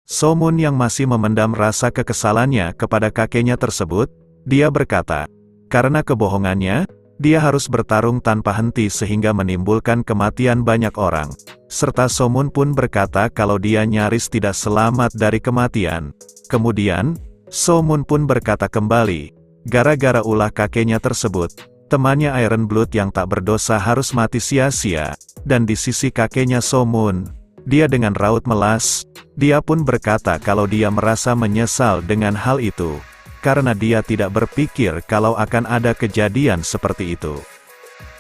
Somun yang masih memendam rasa kekesalannya kepada kakeknya tersebut, dia berkata, karena kebohongannya, dia harus bertarung tanpa henti sehingga menimbulkan kematian banyak orang. Serta Somun pun berkata kalau dia nyaris tidak selamat dari kematian. Kemudian, Somun pun berkata kembali, gara-gara ulah kakeknya tersebut, temannya Iron Blood yang tak berdosa harus mati sia-sia, dan di sisi kakeknya Somun, dia dengan raut melas, dia pun berkata kalau dia merasa menyesal dengan hal itu, karena dia tidak berpikir kalau akan ada kejadian seperti itu.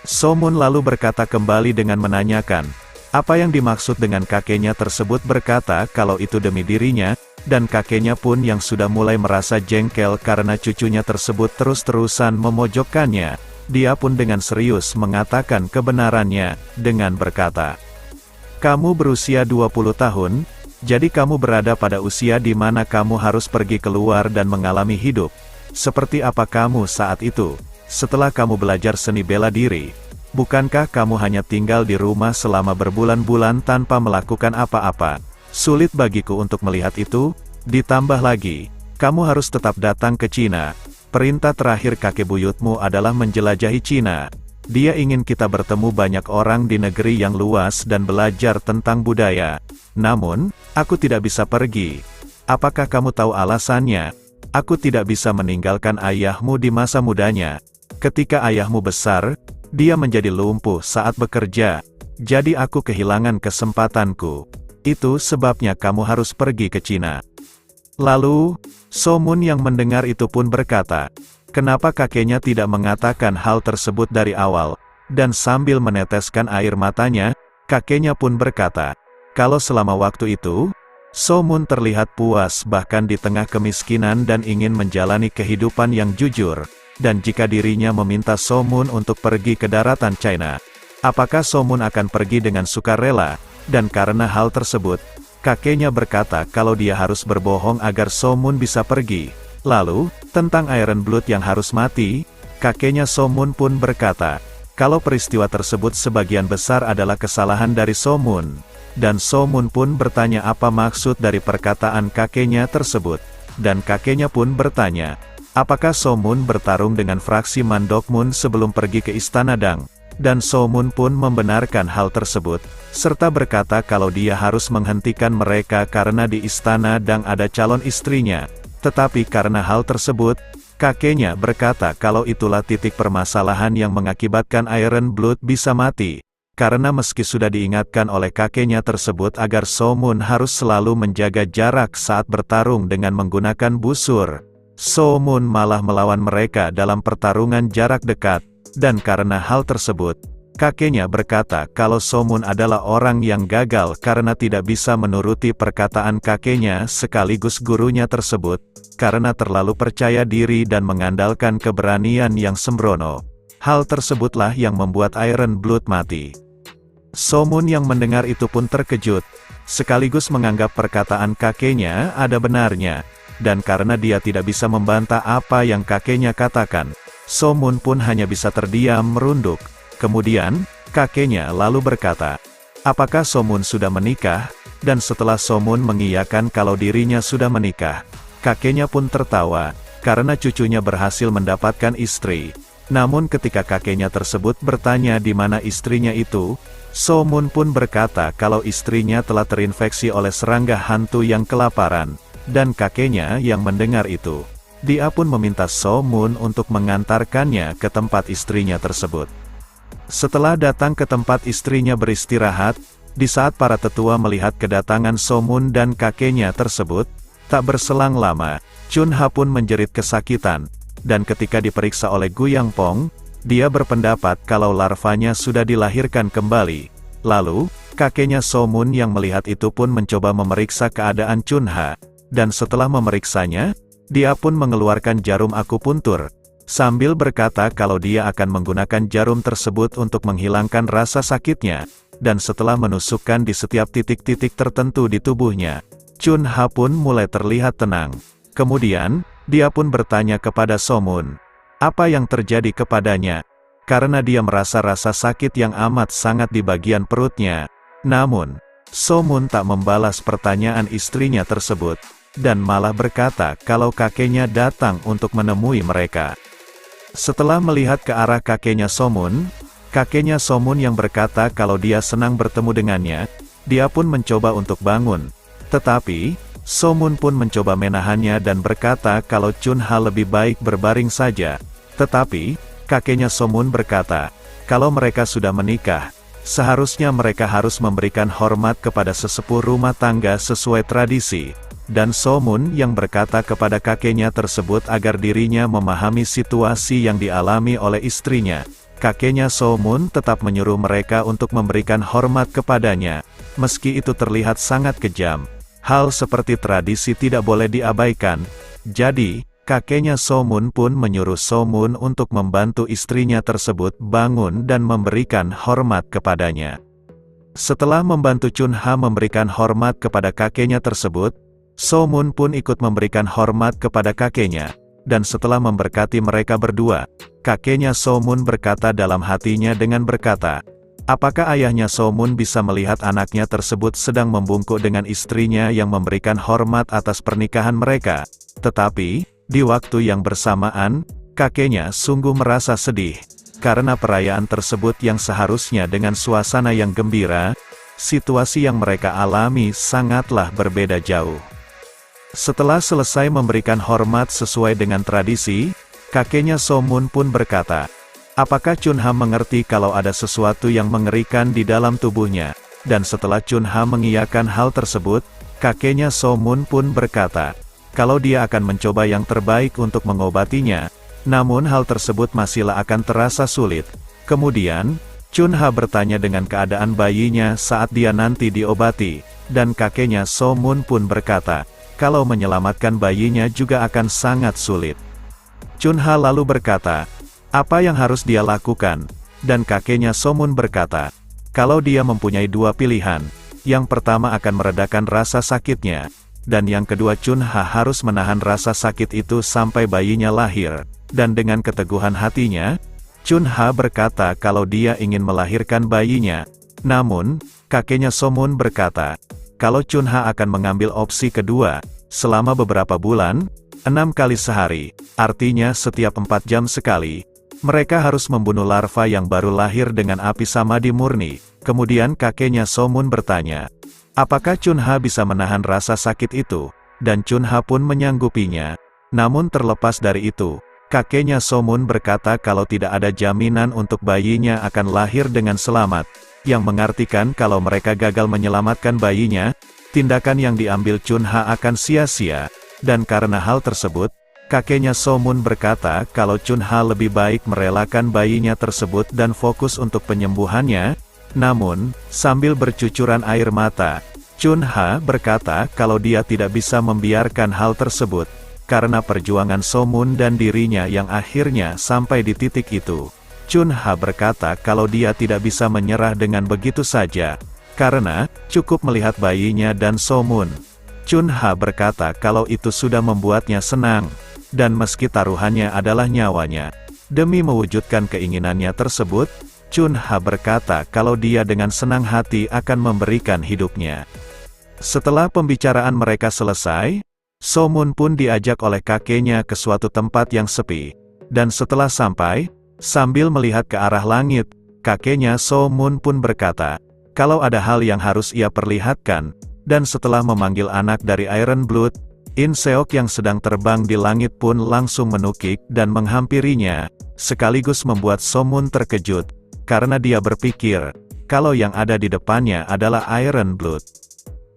Somun lalu berkata kembali dengan menanyakan, apa yang dimaksud dengan kakeknya tersebut berkata kalau itu demi dirinya, dan kakeknya pun yang sudah mulai merasa jengkel karena cucunya tersebut terus-terusan memojokkannya, dia pun dengan serius mengatakan kebenarannya, dengan berkata, kamu berusia 20 tahun, jadi kamu berada pada usia di mana kamu harus pergi keluar dan mengalami hidup. Seperti apa kamu saat itu, setelah kamu belajar seni bela diri? Bukankah kamu hanya tinggal di rumah selama berbulan-bulan tanpa melakukan apa-apa? Sulit bagiku untuk melihat itu, ditambah lagi, kamu harus tetap datang ke Cina. Perintah terakhir kakek buyutmu adalah menjelajahi Cina. Dia ingin kita bertemu banyak orang di negeri yang luas dan belajar tentang budaya. Namun, aku tidak bisa pergi. Apakah kamu tahu alasannya? Aku tidak bisa meninggalkan ayahmu di masa mudanya. Ketika ayahmu besar, dia menjadi lumpuh saat bekerja. Jadi aku kehilangan kesempatanku. Itu sebabnya kamu harus pergi ke Cina. Lalu, Somun yang mendengar itu pun berkata, kenapa kakeknya tidak mengatakan hal tersebut dari awal? Dan sambil meneteskan air matanya, kakeknya pun berkata, kalau selama waktu itu, Somun terlihat puas bahkan di tengah kemiskinan dan ingin menjalani kehidupan yang jujur, dan jika dirinya meminta Somun untuk pergi ke daratan China, apakah Somun akan pergi dengan sukarela? Dan karena hal tersebut, kakeknya berkata kalau dia harus berbohong agar Somun bisa pergi. Lalu, tentang Iron Blood yang harus mati, kakeknya Somun pun berkata, kalau peristiwa tersebut sebagian besar adalah kesalahan dari Somun. Dan Somun pun bertanya apa maksud dari perkataan kakeknya tersebut. Dan kakeknya pun bertanya, apakah Somun bertarung dengan fraksi Mandokmun sebelum pergi ke Istana Dang? Dan Somun pun membenarkan hal tersebut, serta berkata kalau dia harus menghentikan mereka karena di Istana Dang ada calon istrinya. Tetapi karena hal tersebut, kakeknya berkata kalau itulah titik permasalahan yang mengakibatkan Iron Blood bisa mati. Karena meski sudah diingatkan oleh kakeknya tersebut agar Somun harus selalu menjaga jarak saat bertarung dengan menggunakan busur, Somun malah melawan mereka dalam pertarungan jarak dekat. Dan karena hal tersebut, kakeknya berkata kalau Somun adalah orang yang gagal karena tidak bisa menuruti perkataan kakeknya sekaligus gurunya tersebut, karena terlalu percaya diri dan mengandalkan keberanian yang sembrono. Hal tersebutlah yang membuat Iron Blood mati. Somun yang mendengar itu pun terkejut, sekaligus menganggap perkataan kakeknya ada benarnya, dan karena dia tidak bisa membantah apa yang kakeknya katakan, Somun pun hanya bisa terdiam merunduk. Kemudian, kakeknya lalu berkata, apakah Somun sudah menikah? Dan setelah Somun mengiyakan kalau dirinya sudah menikah, kakeknya pun tertawa, karena cucunya berhasil mendapatkan istri. Namun ketika kakeknya tersebut bertanya di mana istrinya itu, Somun pun berkata kalau istrinya telah terinfeksi oleh serangga hantu yang kelaparan. Dan kakeknya yang mendengar itu, dia pun meminta Somun untuk mengantarkannya ke tempat istrinya tersebut. Setelah datang ke tempat istrinya beristirahat, di saat para tetua melihat kedatangan Somun dan kakeknya tersebut, tak berselang lama, Chunha pun menjerit kesakitan, dan ketika diperiksa oleh Gu Yangpong, dia berpendapat kalau larvanya sudah dilahirkan kembali. Lalu, kakeknya Somun yang melihat itu pun mencoba memeriksa keadaan Chunha, dan setelah memeriksanya, dia pun mengeluarkan jarum akupuntur, sambil berkata kalau dia akan menggunakan jarum tersebut untuk menghilangkan rasa sakitnya, dan setelah menusukkan di setiap titik-titik tertentu di tubuhnya, Chunha pun mulai terlihat tenang. Kemudian, dia pun bertanya kepada Somun, apa yang terjadi kepadanya, karena dia merasa rasa sakit yang amat sangat di bagian perutnya. Namun, Somun tak membalas pertanyaan istrinya tersebut, dan malah berkata kalau kakeknya datang untuk menemui mereka. Setelah melihat ke arah kakeknya Somun yang berkata kalau dia senang bertemu dengannya, dia pun mencoba untuk bangun. Tetapi, Somun pun mencoba menahannya dan berkata kalau Chunha lebih baik berbaring saja. Tetapi, kakeknya Somun berkata, kalau mereka sudah menikah, seharusnya mereka harus memberikan hormat kepada sesepuh rumah tangga sesuai tradisi. Dan Somun yang berkata kepada kakeknya tersebut agar dirinya memahami situasi yang dialami oleh istrinya. Kakeknya Somun tetap menyuruh mereka untuk memberikan hormat kepadanya, meski itu terlihat sangat kejam. Hal seperti tradisi tidak boleh diabaikan. Jadi, kakeknya Somun pun menyuruh Somun untuk membantu istrinya tersebut bangun dan memberikan hormat kepadanya. Setelah membantu Chunha memberikan hormat kepada kakeknya tersebut, Somun pun ikut memberikan hormat kepada kakeknya, dan setelah memberkati mereka berdua, kakeknya Somun berkata dalam hatinya dengan berkata, apakah ayahnya Somun bisa melihat anaknya tersebut sedang membungkuk dengan istrinya yang memberikan hormat atas pernikahan mereka? Tetapi, di waktu yang bersamaan, kakeknya sungguh merasa sedih, karena perayaan tersebut yang seharusnya dengan suasana yang gembira, situasi yang mereka alami sangatlah berbeda jauh. Setelah selesai memberikan hormat sesuai dengan tradisi, kakeknya Somun pun berkata, apakah Chunha mengerti kalau ada sesuatu yang mengerikan di dalam tubuhnya? Dan setelah Chunha mengiyakan hal tersebut, kakeknya Somun pun berkata, kalau dia akan mencoba yang terbaik untuk mengobatinya, namun hal tersebut masihlah akan terasa sulit. Kemudian, Chunha bertanya dengan keadaan bayinya saat dia nanti diobati, dan kakeknya Somun pun berkata, kalau menyelamatkan bayinya juga akan sangat sulit. Chunha lalu berkata, apa yang harus dia lakukan? Dan kakeknya Somun berkata, kalau dia mempunyai dua pilihan, yang pertama akan meredakan rasa sakitnya, dan yang kedua Chunha harus menahan rasa sakit itu sampai bayinya lahir. Dan dengan keteguhan hatinya, Chunha berkata kalau dia ingin melahirkan bayinya. Namun, kakeknya Somun berkata, kalau Chunha akan mengambil opsi kedua, selama beberapa bulan, 6 kali sehari, artinya setiap 4 jam sekali, mereka harus membunuh larva yang baru lahir dengan api samadi murni. Kemudian kakeknya Somun bertanya, apakah Chunha bisa menahan rasa sakit itu? Dan Chunha pun menyanggupinya. Namun terlepas dari itu, kakeknya Somun berkata kalau tidak ada jaminan untuk bayinya akan lahir dengan selamat, yang mengartikan kalau mereka gagal menyelamatkan bayinya, tindakan yang diambil Chunha akan sia-sia. Dan karena hal tersebut, kakeknya Somun berkata kalau Chunha lebih baik merelakan bayinya tersebut dan fokus untuk penyembuhannya. Namun, sambil bercucuran air mata, Chunha berkata kalau dia tidak bisa membiarkan hal tersebut, karena perjuangan Somun dan dirinya yang akhirnya sampai di titik itu. Chunha berkata kalau dia tidak bisa menyerah dengan begitu saja, karena cukup melihat bayinya dan Somun. Chunha berkata kalau itu sudah membuatnya senang, dan meski taruhannya adalah nyawanya, demi mewujudkan keinginannya tersebut, Chunha berkata kalau dia dengan senang hati akan memberikan hidupnya. Setelah pembicaraan mereka selesai, Somun pun diajak oleh kakeknya ke suatu tempat yang sepi, dan setelah sampai, sambil melihat ke arah langit, kakeknya Somun pun berkata, kalau ada hal yang harus ia perlihatkan, dan setelah memanggil anak dari Iron Blood, In Seok yang sedang terbang di langit pun langsung menukik dan menghampirinya, sekaligus membuat Somun terkejut, karena dia berpikir, kalau yang ada di depannya adalah Iron Blood.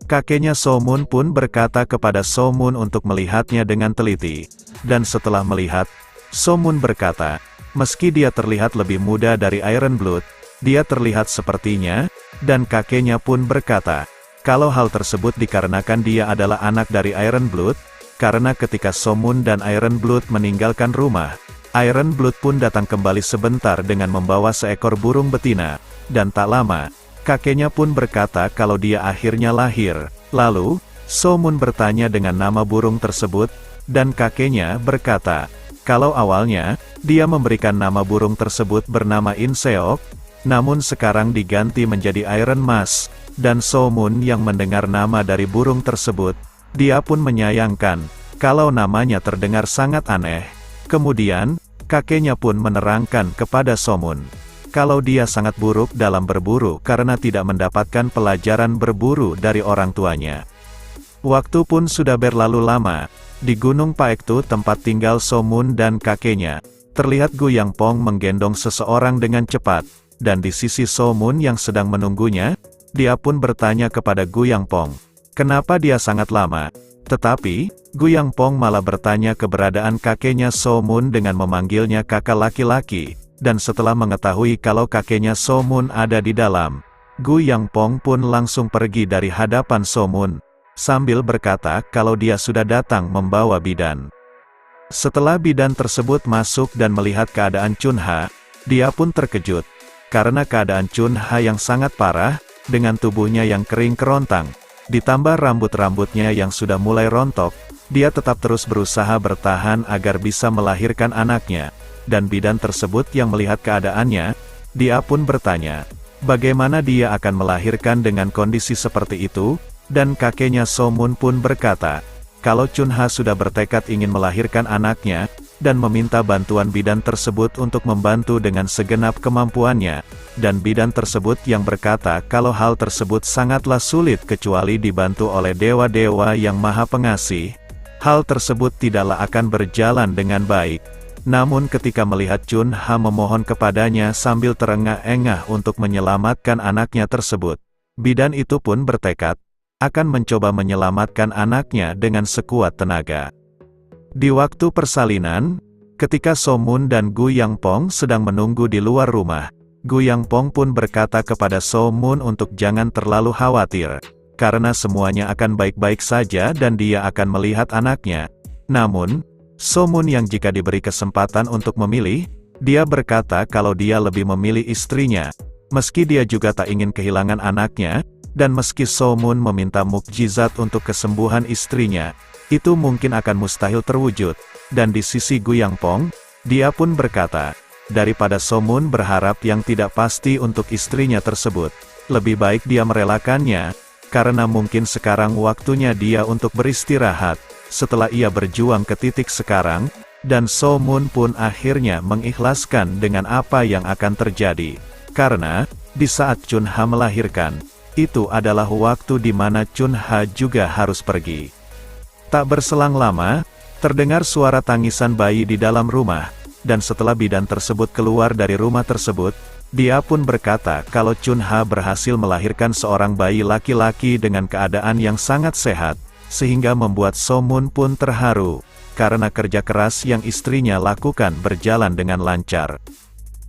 Kakeknya Somun pun berkata kepada Somun untuk melihatnya dengan teliti, dan setelah melihat, Somun berkata, meski dia terlihat lebih muda dari Iron Blood, dia terlihat sepertinya, dan kakeknya pun berkata, kalau hal tersebut dikarenakan dia adalah anak dari Iron Blood, karena ketika Somun dan Iron Blood meninggalkan rumah, Iron Blood pun datang kembali sebentar dengan membawa seekor burung betina, dan tak lama, kakeknya pun berkata kalau dia akhirnya lahir. Lalu, Somun bertanya dengan nama burung tersebut, dan kakeknya berkata, kalau awalnya, dia memberikan nama burung tersebut bernama In Seok, namun sekarang diganti menjadi Iron Mas, dan So Moon yang mendengar nama dari burung tersebut, dia pun menyayangkan, kalau namanya terdengar sangat aneh. Kemudian, kakeknya pun menerangkan kepada So Moon, kalau dia sangat buruk dalam berburu karena tidak mendapatkan pelajaran berburu dari orang tuanya. Waktu pun sudah berlalu lama, di Gunung Paektu tempat tinggal So Moon dan kakeknya, terlihat Gu Yangpong menggendong seseorang dengan cepat, dan di sisi So Moon yang sedang menunggunya, dia pun bertanya kepada Gu Yangpong, kenapa dia sangat lama? Tetapi, Gu Yangpong malah bertanya keberadaan kakeknya So Moon dengan memanggilnya kakak laki-laki, dan setelah mengetahui kalau kakeknya So Moon ada di dalam, Gu Yangpong pun langsung pergi dari hadapan So Moon, sambil berkata kalau dia sudah datang membawa bidan. Setelah bidan tersebut masuk dan melihat keadaan Chunha, dia pun terkejut, karena keadaan Chunha yang sangat parah, dengan tubuhnya yang kering kerontang, ditambah rambut-rambutnya yang sudah mulai rontok, dia tetap terus berusaha bertahan agar bisa melahirkan anaknya, dan bidan tersebut yang melihat keadaannya, dia pun bertanya, bagaimana dia akan melahirkan dengan kondisi seperti itu, dan kakeknya So Moon pun berkata, kalau Chunha sudah bertekad ingin melahirkan anaknya, dan meminta bantuan bidan tersebut untuk membantu dengan segenap kemampuannya, dan bidan tersebut yang berkata kalau hal tersebut sangatlah sulit kecuali dibantu oleh dewa-dewa yang maha pengasih, hal tersebut tidaklah akan berjalan dengan baik. Namun ketika melihat Chunha memohon kepadanya sambil terengah-engah untuk menyelamatkan anaknya tersebut, bidan itu pun bertekad, akan mencoba menyelamatkan anaknya dengan sekuat tenaga. Di waktu persalinan, ketika So Moon dan Gu Yangpong sedang menunggu di luar rumah, Gu Yangpong pun berkata kepada So Moon untuk jangan terlalu khawatir, karena semuanya akan baik-baik saja dan dia akan melihat anaknya. Namun, So Moon yang jika diberi kesempatan untuk memilih, dia berkata kalau dia lebih memilih istrinya, meski dia juga tak ingin kehilangan anaknya, dan meski So Moon meminta mukjizat untuk kesembuhan istrinya, itu mungkin akan mustahil terwujud, dan di sisi Gu Yangpong, dia pun berkata, daripada So Moon berharap yang tidak pasti untuk istrinya tersebut, lebih baik dia merelakannya, karena mungkin sekarang waktunya dia untuk beristirahat, setelah ia berjuang ke titik sekarang, dan So Moon pun akhirnya mengikhlaskan dengan apa yang akan terjadi, karena, di saat Chunha melahirkan, itu adalah waktu di mana Chunha juga harus pergi. Tak berselang lama, terdengar suara tangisan bayi di dalam rumah, dan setelah bidan tersebut keluar dari rumah tersebut, dia pun berkata kalau Chunha berhasil melahirkan seorang bayi laki-laki dengan keadaan yang sangat sehat, sehingga membuat So Moon pun terharu, karena kerja keras yang istrinya lakukan berjalan dengan lancar.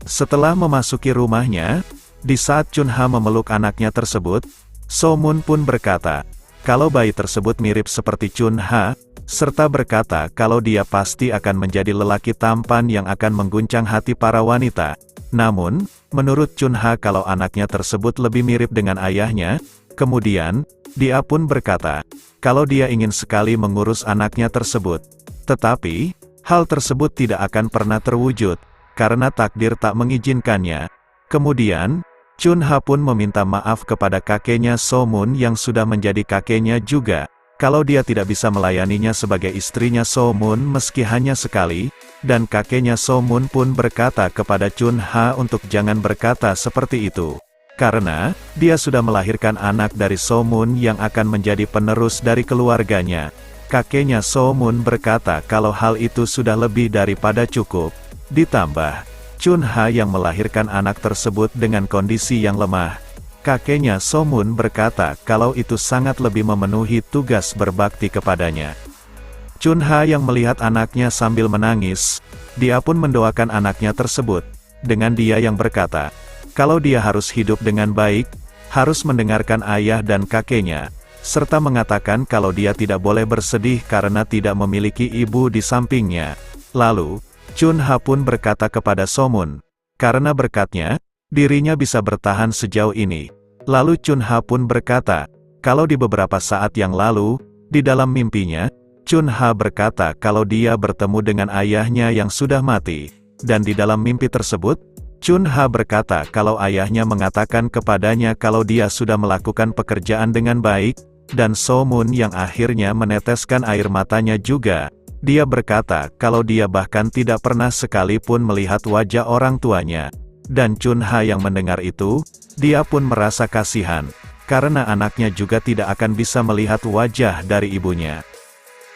Setelah memasuki rumahnya, di saat Chunha memeluk anaknya tersebut, So Moon pun berkata, kalau bayi tersebut mirip seperti Chunha, serta berkata kalau dia pasti akan menjadi lelaki tampan yang akan mengguncang hati para wanita. Namun, menurut Chunha kalau anaknya tersebut lebih mirip dengan ayahnya, kemudian, dia pun berkata, kalau dia ingin sekali mengurus anaknya tersebut. Tetapi, hal tersebut tidak akan pernah terwujud, karena takdir tak mengizinkannya. Kemudian, Chunha pun meminta maaf kepada kakeknya So Moon yang sudah menjadi kakeknya juga, kalau dia tidak bisa melayaninya sebagai istrinya So Moon meski hanya sekali, dan kakeknya So Moon pun berkata kepada Chunha untuk jangan berkata seperti itu, karena, dia sudah melahirkan anak dari So Moon yang akan menjadi penerus dari keluarganya. Kakeknya So Moon berkata kalau hal itu sudah lebih daripada cukup, ditambah, Chunha yang melahirkan anak tersebut dengan kondisi yang lemah. Kakeknya So Moon berkata kalau itu sangat lebih memenuhi tugas berbakti kepadanya. Chunha yang melihat anaknya sambil menangis, dia pun mendoakan anaknya tersebut, dengan dia yang berkata, kalau dia harus hidup dengan baik, harus mendengarkan ayah dan kakeknya, serta mengatakan kalau dia tidak boleh bersedih karena tidak memiliki ibu di sampingnya. Lalu, Chunha pun berkata kepada So Moon, karena berkatnya, dirinya bisa bertahan sejauh ini. Lalu Chunha pun berkata, kalau di beberapa saat yang lalu, di dalam mimpinya, Chunha berkata kalau dia bertemu dengan ayahnya yang sudah mati, dan di dalam mimpi tersebut, Chun Ha berkata kalau ayahnya mengatakan kepadanya kalau dia sudah melakukan pekerjaan dengan baik, dan So Moon yang akhirnya meneteskan air matanya juga. Dia berkata kalau dia bahkan tidak pernah sekalipun melihat wajah orang tuanya. Dan Chun Ha yang mendengar itu, dia pun merasa kasihan, karena anaknya juga tidak akan bisa melihat wajah dari ibunya.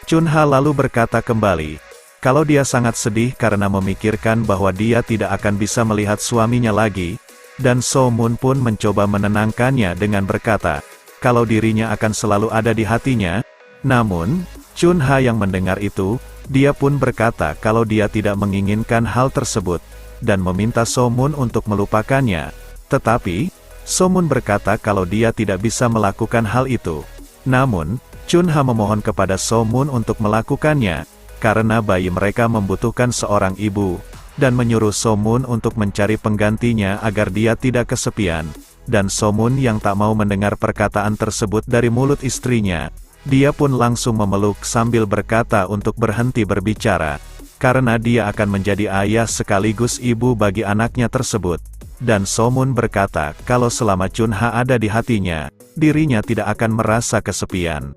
Chun Ha lalu berkata kembali, kalau dia sangat sedih karena memikirkan bahwa dia tidak akan bisa melihat suaminya lagi, dan So Moon pun mencoba menenangkannya dengan berkata, kalau dirinya akan selalu ada di hatinya. Namun, Chun Ha yang mendengar itu, dia pun berkata kalau dia tidak menginginkan hal tersebut, dan meminta So Moon untuk melupakannya. Tetapi, So Moon berkata kalau dia tidak bisa melakukan hal itu. Namun, Chun Ha memohon kepada So Moon untuk melakukannya, karena bayi mereka membutuhkan seorang ibu, dan menyuruh So Moon untuk mencari penggantinya agar dia tidak kesepian. Dan So Moon yang tak mau mendengar perkataan tersebut dari mulut istrinya, dia pun langsung memeluk sambil berkata untuk berhenti berbicara, karena dia akan menjadi ayah sekaligus ibu bagi anaknya tersebut. Dan So Moon berkata kalau selama Chun Ha ada di hatinya, dirinya tidak akan merasa kesepian.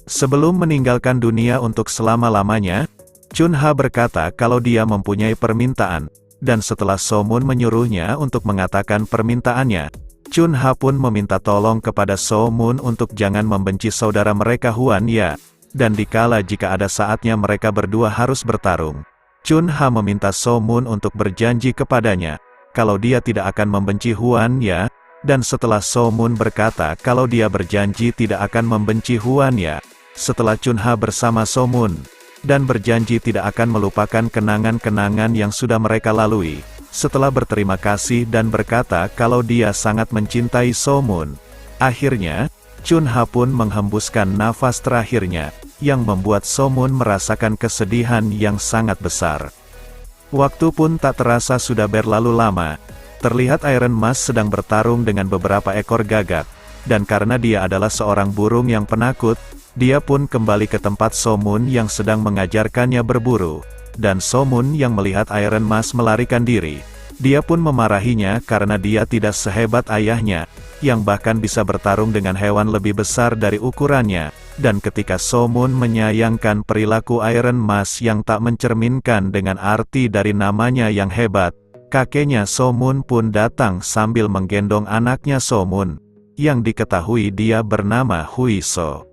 Sebelum meninggalkan dunia untuk selama-lamanya, Chun Ha berkata kalau dia mempunyai permintaan, dan setelah So Moon menyuruhnya untuk mengatakan permintaannya, Chun Ha pun meminta tolong kepada So Moon untuk jangan membenci saudara mereka Huan Ya, dan dikala jika ada saatnya mereka berdua harus bertarung. Chun Ha meminta So Moon untuk berjanji kepadanya, kalau dia tidak akan membenci Huan Ya, dan setelah So Moon berkata kalau dia berjanji tidak akan membenci Huan Ya, setelah Chun Ha bersama So Moon, dan berjanji tidak akan melupakan kenangan-kenangan yang sudah mereka lalui, setelah berterima kasih dan berkata kalau dia sangat mencintai So Moon. Akhirnya, Chun Ha pun menghembuskan nafas terakhirnya, yang membuat So Moon merasakan kesedihan yang sangat besar. Waktu pun tak terasa sudah berlalu lama. Terlihat Iron Mas sedang bertarung dengan beberapa ekor gagak, dan karena dia adalah seorang burung yang penakut, dia pun kembali ke tempat So Moon yang sedang mengajarkannya berburu. Dan So Moon yang melihat Iron Mas melarikan diri, dia pun memarahinya karena dia tidak sehebat ayahnya, yang bahkan bisa bertarung dengan hewan lebih besar dari ukurannya. Dan ketika So Moon menyayangkan perilaku Iron Mas yang tak mencerminkan dengan arti dari namanya yang hebat, kakeknya So Moon pun datang sambil menggendong anaknya So Moon, yang diketahui dia bernama Hui So.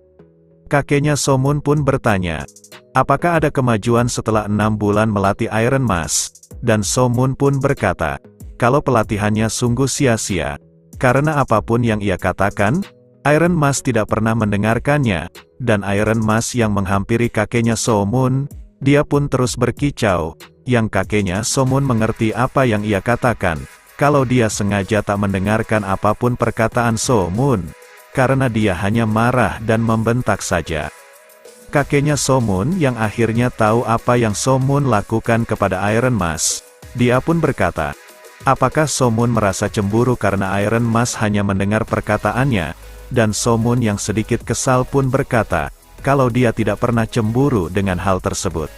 Kakeknya So Moon pun bertanya, apakah ada kemajuan setelah 6 bulan melatih Iron Mas? Dan So Moon pun berkata, kalau pelatihannya sungguh sia-sia, karena apapun yang ia katakan, Iron Mas tidak pernah mendengarkannya. Dan Iron Mas yang menghampiri kakeknya So Moon, dia pun terus berkicau, yang kakeknya So Moon mengerti apa yang ia katakan, kalau dia sengaja tak mendengarkan apapun perkataan So Moon, karena dia hanya marah dan membentak saja. Kakeknya So Moon yang akhirnya tahu apa yang So Moon lakukan kepada Iron Mas, dia pun berkata, apakah So Moon merasa cemburu karena Iron Mas hanya mendengar perkataannya? Dan So Moon yang sedikit kesal pun berkata, kalau dia tidak pernah cemburu dengan hal tersebut.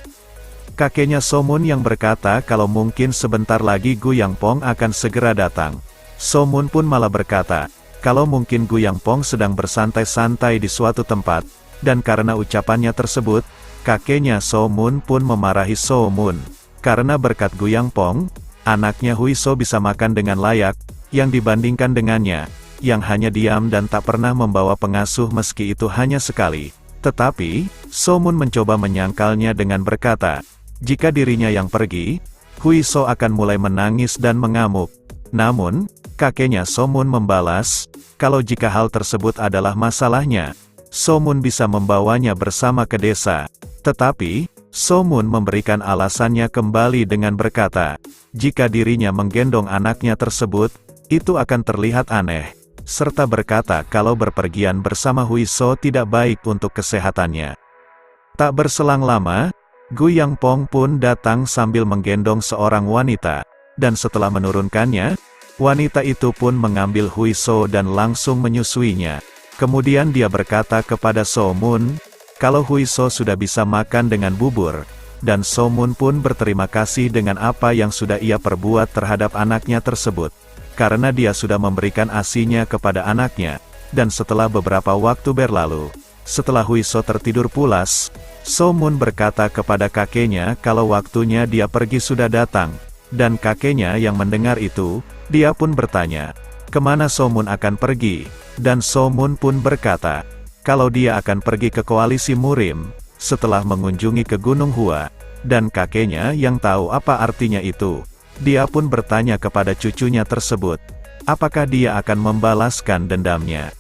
Kakeknya So Moon yang berkata kalau mungkin sebentar lagi Gu Yangpong akan segera datang. So Moon pun malah berkata, kalau mungkin Gu Yangpong sedang bersantai-santai di suatu tempat, dan karena ucapannya tersebut, kakeknya So Moon pun memarahi So Moon. Karena berkat Gu Yangpong, anaknya Hui So bisa makan dengan layak, yang dibandingkan dengannya, yang hanya diam dan tak pernah membawa pengasuh meski itu hanya sekali. Tetapi, So Moon mencoba menyangkalnya dengan berkata, jika dirinya yang pergi, Hui So akan mulai menangis dan mengamuk. Namun, kakeknya So Moon membalas, kalau jika hal tersebut adalah masalahnya, So Moon bisa membawanya bersama ke desa. Tetapi, So Moon memberikan alasannya kembali dengan berkata, jika dirinya menggendong anaknya tersebut, itu akan terlihat aneh, serta berkata kalau berpergian bersama Hui So tidak baik untuk kesehatannya. Tak berselang lama, Gu Yangpong pun datang sambil menggendong seorang wanita, dan setelah menurunkannya, wanita itu pun mengambil Hui So dan langsung menyusuinya. Kemudian dia berkata kepada So Moon, kalau Hui So sudah bisa makan dengan bubur, dan So Moon pun berterima kasih dengan apa yang sudah ia perbuat terhadap anaknya tersebut, karena dia sudah memberikan ASI-nya kepada anaknya. Dan setelah beberapa waktu berlalu, setelah Huiso tertidur pulas, So Moon berkata kepada kakeknya kalau waktunya dia pergi sudah datang, dan kakeknya yang mendengar itu, dia pun bertanya, kemana So Moon akan pergi, dan So Moon pun berkata, kalau dia akan pergi ke koalisi Murim, setelah mengunjungi ke Gunung Hua, dan kakeknya yang tahu apa artinya itu, dia pun bertanya kepada cucunya tersebut, apakah dia akan membalaskan dendamnya.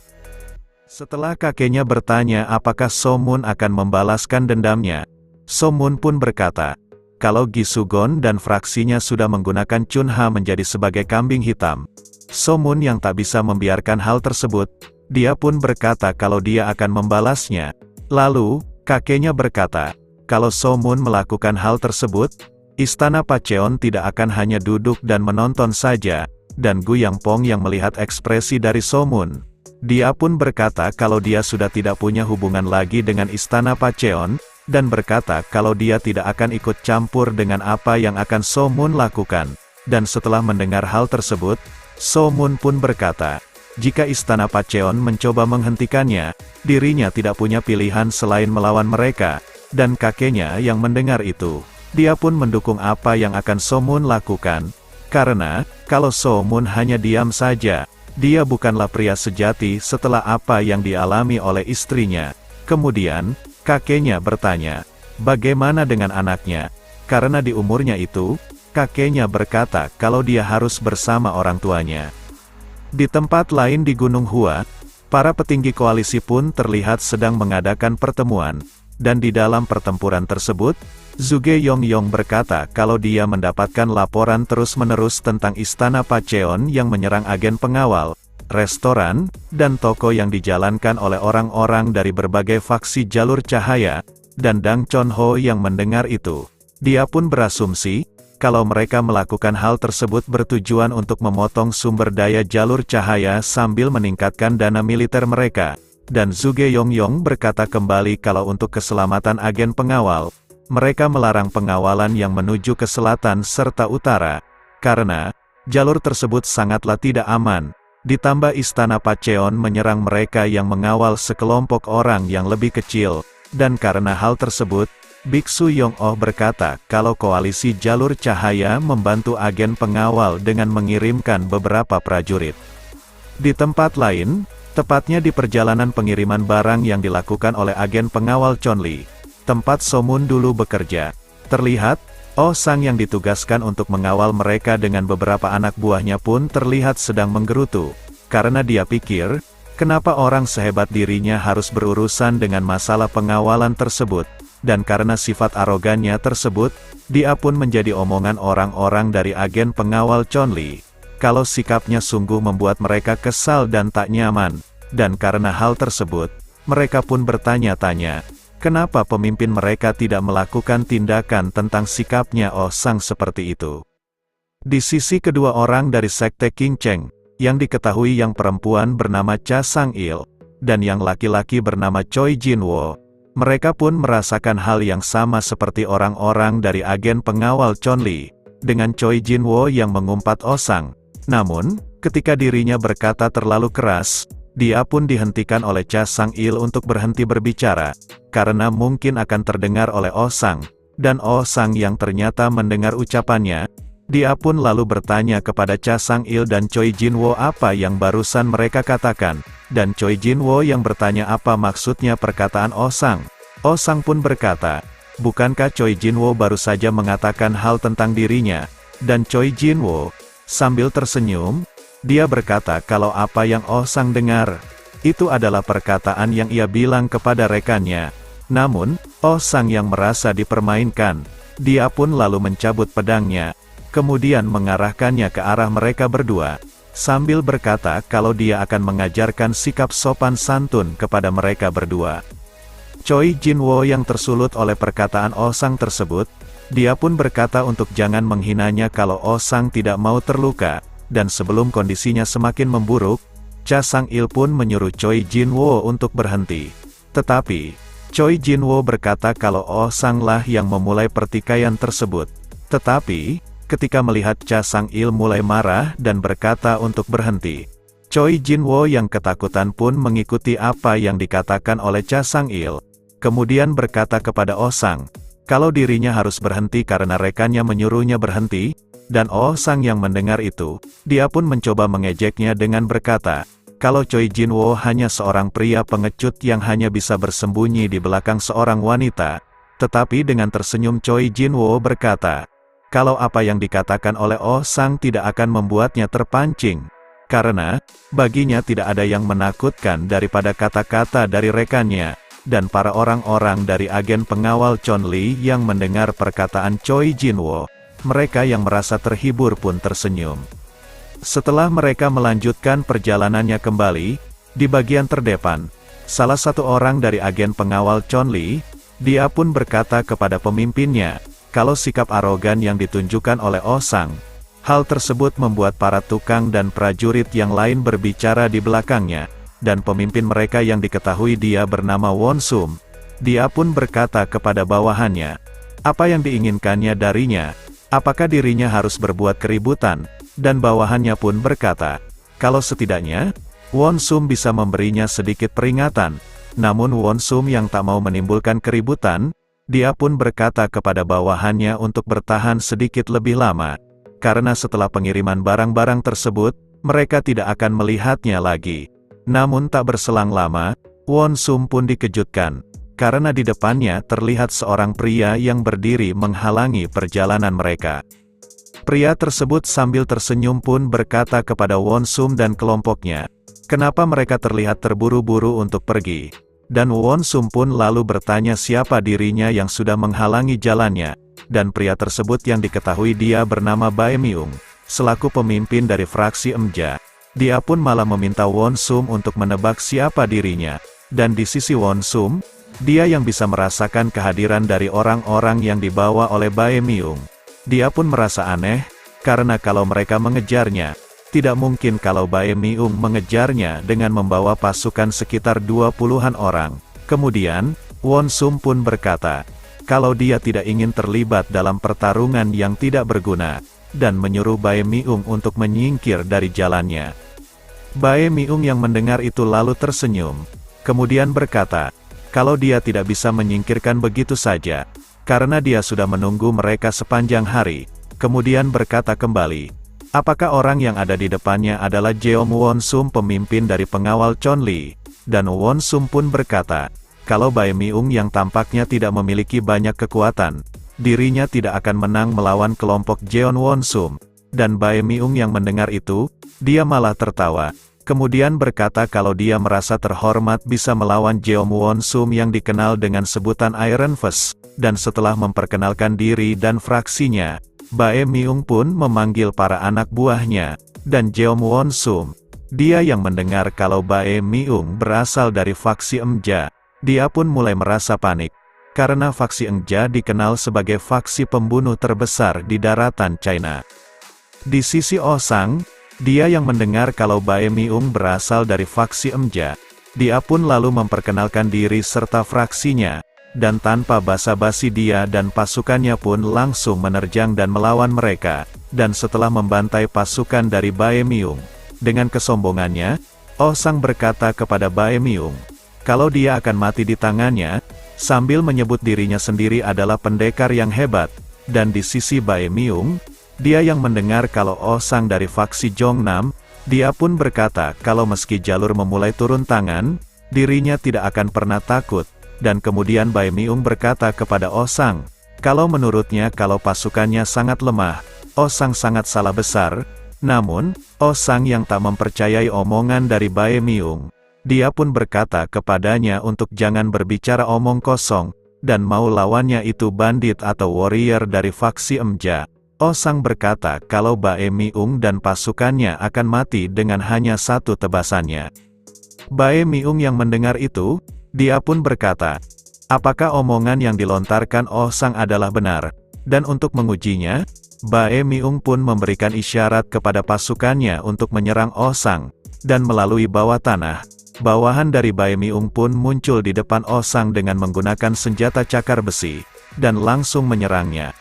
Setelah kakeknya bertanya apakah So Moon akan membalaskan dendamnya, So Moon pun berkata, kalau Gisugon dan fraksinya sudah menggunakan Chunha menjadi sebagai kambing hitam, So Moon yang tak bisa membiarkan hal tersebut, dia pun berkata kalau dia akan membalasnya. Lalu, kakeknya berkata, kalau So Moon melakukan hal tersebut, Istana Pacheon tidak akan hanya duduk dan menonton saja, dan Gu Yangpong yang melihat ekspresi dari So Moon, dia pun berkata kalau dia sudah tidak punya hubungan lagi dengan Istana Pacheon, dan berkata kalau dia tidak akan ikut campur dengan apa yang akan So Moon lakukan. Dan setelah mendengar hal tersebut, So Moon pun berkata, jika Istana Pacheon mencoba menghentikannya, dirinya tidak punya pilihan selain melawan mereka. Dan kakeknya yang mendengar itu, dia pun mendukung apa yang akan So Moon lakukan, karena, kalau So Moon hanya diam saja, dia bukanlah pria sejati setelah apa yang dialami oleh istrinya. Kemudian, kakeknya bertanya, bagaimana dengan anaknya? Karena di umurnya itu, kakeknya berkata kalau dia harus bersama orang tuanya. Di tempat lain di Gunung Hua, para petinggi koalisi pun terlihat sedang mengadakan pertemuan, dan di dalam pertempuran tersebut, Zhuge Yongyong berkata kalau dia mendapatkan laporan terus-menerus tentang Istana Pacheon yang menyerang agen pengawal, restoran, dan toko yang dijalankan oleh orang-orang dari berbagai faksi jalur cahaya, dan Dang Chonho yang mendengar itu, dia pun berasumsi, kalau mereka melakukan hal tersebut bertujuan untuk memotong sumber daya jalur cahaya sambil meningkatkan dana militer mereka. Dan Zhuge Yongyong berkata kembali kalau untuk keselamatan agen pengawal, mereka melarang pengawalan yang menuju ke selatan serta utara, karena jalur tersebut sangatlah tidak aman. Ditambah Istana Pacheon menyerang mereka yang mengawal sekelompok orang yang lebih kecil, dan karena hal tersebut, Biksu Yong-oh berkata kalau koalisi jalur cahaya membantu agen pengawal dengan mengirimkan beberapa prajurit. Di tempat lain, tepatnya di perjalanan pengiriman barang yang dilakukan oleh agen pengawal Chonli, tempat So Moon dulu bekerja, terlihat, Oh Sang yang ditugaskan untuk mengawal mereka dengan beberapa anak buahnya pun terlihat sedang menggerutu, karena dia pikir, kenapa orang sehebat dirinya harus berurusan dengan masalah pengawalan tersebut, dan karena sifat arogannya tersebut, dia pun menjadi omongan orang-orang dari agen pengawal Chonli. Kalau sikapnya sungguh membuat mereka kesal dan tak nyaman, dan karena hal tersebut, mereka pun bertanya-tanya, kenapa pemimpin mereka tidak melakukan tindakan tentang sikapnya Oh Sang seperti itu. Di sisi kedua orang dari sekte King Cheng, yang diketahui yang perempuan bernama Cha Sang-il, dan yang laki-laki bernama Choi Jinwo, mereka pun merasakan hal yang sama seperti orang-orang dari agen pengawal Chonli, dengan Choi Jinwo yang mengumpat Oh Sang. Namun, ketika dirinya berkata terlalu keras, dia pun dihentikan oleh Cha Sang-il untuk berhenti berbicara, karena mungkin akan terdengar oleh Oh Sang, dan Oh Sang yang ternyata mendengar ucapannya, dia pun lalu bertanya kepada Cha Sang-il dan Choi Jinwo apa yang barusan mereka katakan, dan Choi Jinwo yang bertanya apa maksudnya perkataan Oh Sang. Oh Sang pun berkata, bukankah Choi Jinwo baru saja mengatakan hal tentang dirinya, dan Choi Jinwo, sambil tersenyum, dia berkata kalau apa yang Oh Sang dengar, itu adalah perkataan yang ia bilang kepada rekannya. Namun, Oh Sang yang merasa dipermainkan, dia pun lalu mencabut pedangnya, kemudian mengarahkannya ke arah mereka berdua, sambil berkata kalau dia akan mengajarkan sikap sopan santun kepada mereka berdua. Choi Jinwo yang tersulut oleh perkataan Oh Sang tersebut, dia pun berkata untuk jangan menghinanya kalau Oh Sang tidak mau terluka, dan sebelum kondisinya semakin memburuk, Cha Sang-il pun menyuruh Choi Jinwo untuk berhenti. Tetapi, Choi Jinwo berkata kalau Oh Sang-lah yang memulai pertikaian tersebut. Tetapi, ketika melihat Cha Sang-il mulai marah dan berkata untuk berhenti, Choi Jinwo yang ketakutan pun mengikuti apa yang dikatakan oleh Cha Sang-il. Kemudian berkata kepada Oh Sang, kalau dirinya harus berhenti karena rekannya menyuruhnya berhenti, dan Oh Sang yang mendengar itu, dia pun mencoba mengejeknya dengan berkata, kalau Choi Jinwo hanya seorang pria pengecut yang hanya bisa bersembunyi di belakang seorang wanita. Tetapi dengan tersenyum Choi Jinwo berkata, kalau apa yang dikatakan oleh Oh Sang tidak akan membuatnya terpancing. Karena, baginya tidak ada yang menakutkan daripada kata-kata dari rekannya. Dan para orang-orang dari agen pengawal Chonli yang mendengar perkataan Choi Jinwo, mereka yang merasa terhibur pun tersenyum. Setelah mereka melanjutkan perjalanannya kembali, di bagian terdepan, salah satu orang dari agen pengawal Chonli, dia pun berkata kepada pemimpinnya, kalau sikap arogan yang ditunjukkan oleh Oh Sang, hal tersebut membuat para tukang dan prajurit yang lain berbicara di belakangnya. Dan pemimpin mereka yang diketahui dia bernama Won Sum, dia pun berkata kepada bawahannya, apa yang diinginkannya darinya, apakah dirinya harus berbuat keributan, dan bawahannya pun berkata, kalau setidaknya, Won Sum bisa memberinya sedikit peringatan. Namun Won Sum yang tak mau menimbulkan keributan, dia pun berkata kepada bawahannya untuk bertahan sedikit lebih lama, karena setelah pengiriman barang-barang tersebut, mereka tidak akan melihatnya lagi. Namun tak berselang lama, Won Sum pun dikejutkan, karena di depannya terlihat seorang pria yang berdiri menghalangi perjalanan mereka. Pria tersebut sambil tersenyum pun berkata kepada Won Sum dan kelompoknya, kenapa mereka terlihat terburu-buru untuk pergi? Dan Won Sum pun lalu bertanya siapa dirinya yang sudah menghalangi jalannya, dan pria tersebut yang diketahui dia bernama Bae Myung, selaku pemimpin dari fraksi Emja. Dia pun malah meminta Won Sum untuk menebak siapa dirinya, dan di sisi Won Sum, dia yang bisa merasakan kehadiran dari orang-orang yang dibawa oleh Bae Myung. Dia pun merasa aneh, karena kalau mereka mengejarnya, tidak mungkin kalau Bae Myung mengejarnya dengan membawa pasukan sekitar 20-an orang. Kemudian, Won Sum pun berkata, kalau dia tidak ingin terlibat dalam pertarungan yang tidak berguna, dan menyuruh Bae Myung untuk menyingkir dari jalannya. Bae Myung yang mendengar itu lalu tersenyum, kemudian berkata, kalau dia tidak bisa menyingkirkan begitu saja, karena dia sudah menunggu mereka sepanjang hari, kemudian berkata kembali, apakah orang yang ada di depannya adalah Jeom Won Sum pemimpin dari pengawal Chonli? Dan Won Sum pun berkata, kalau Bae Myung yang tampaknya tidak memiliki banyak kekuatan, dirinya tidak akan menang melawan kelompok Jeon Won Sum. Dan Bae Myung yang mendengar itu, dia malah tertawa, kemudian berkata kalau dia merasa terhormat bisa melawan Jeom Won Sum yang dikenal dengan sebutan Iron Fist, dan setelah memperkenalkan diri dan fraksinya, Bae Myung pun memanggil para anak buahnya, dan Jeom Won Sum. Dia yang mendengar kalau Bae Myung berasal dari faksi Emja, dia pun mulai merasa panik, karena faksi Emja dikenal sebagai faksi pembunuh terbesar di daratan China. Di sisi Oh Sang, dia yang mendengar kalau Bae Myung berasal dari faksi Emja, dia pun lalu memperkenalkan diri serta fraksinya, dan tanpa basa-basi dia dan pasukannya pun langsung menerjang dan melawan mereka, dan setelah membantai pasukan dari Bae Myung, dengan kesombongannya, Oh Sang berkata kepada Bae Myung, kalau dia akan mati di tangannya, sambil menyebut dirinya sendiri adalah pendekar yang hebat, dan di sisi Bae Myung, dia yang mendengar kalau Oh Sang dari faksi Jongnam, dia pun berkata kalau meski jalur memulai turun tangan, dirinya tidak akan pernah takut, dan kemudian Bae Myung berkata kepada Oh Sang, kalau menurutnya kalau pasukannya sangat lemah, Oh Sang sangat salah besar. Namun, Oh Sang yang tak mempercayai omongan dari Bae Myung, dia pun berkata kepadanya untuk jangan berbicara omong kosong, dan mau lawannya itu bandit atau warrior dari faksi Emja. Oh Sang berkata kalau Bae Myung dan pasukannya akan mati dengan hanya satu tebasannya. Bae Myung yang mendengar itu, dia pun berkata, apakah omongan yang dilontarkan Oh Sang adalah benar? Dan untuk mengujinya, Bae Myung pun memberikan isyarat kepada pasukannya untuk menyerang Oh Sang, dan melalui bawah tanah, bawahan dari Bae Miung pun muncul di depan Oh Sang dengan menggunakan senjata cakar besi, dan langsung menyerangnya.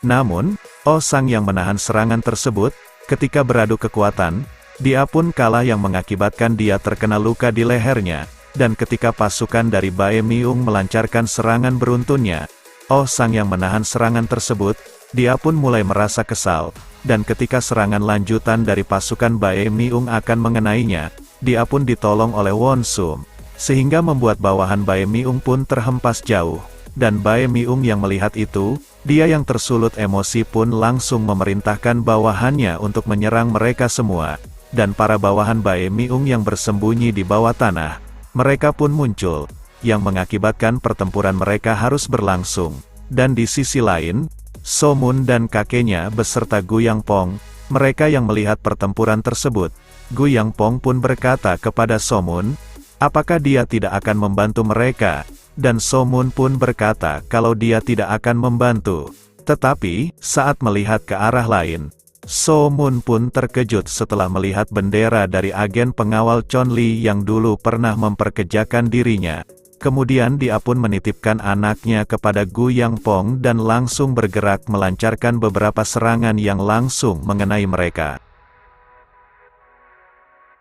Namun, Oh Sang yang menahan serangan tersebut, ketika beradu kekuatan, dia pun kalah yang mengakibatkan dia terkena luka di lehernya, dan ketika pasukan dari Bae Miung melancarkan serangan beruntunnya, Oh Sang yang menahan serangan tersebut, dia pun mulai merasa kesal, dan ketika serangan lanjutan dari pasukan Bae Miung akan mengenainya, dia pun ditolong oleh Won Sum, sehingga membuat bawahan Bae Miung pun terhempas jauh, dan Bae Miung yang melihat itu, dia yang tersulut emosi pun langsung memerintahkan bawahannya untuk menyerang mereka semua, dan para bawahan Bae Miung yang bersembunyi di bawah tanah, mereka pun muncul, yang mengakibatkan pertempuran mereka harus berlangsung, dan di sisi lain, So Mun dan kakeknya beserta Gu Yangpong, mereka yang melihat pertempuran tersebut, Gu Yangpong pun berkata kepada So Mun, apakah dia tidak akan membantu mereka, dan So Mun pun berkata kalau dia tidak akan membantu. Tetapi, saat melihat ke arah lain, So Mun pun terkejut setelah melihat bendera dari agen pengawal Chon Li yang dulu pernah memperkejakan dirinya. Kemudian dia pun menitipkan anaknya kepada Gu Yangpong dan langsung bergerak melancarkan beberapa serangan yang langsung mengenai mereka.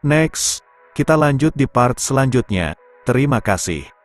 Next, kita lanjut di part selanjutnya. Terima kasih.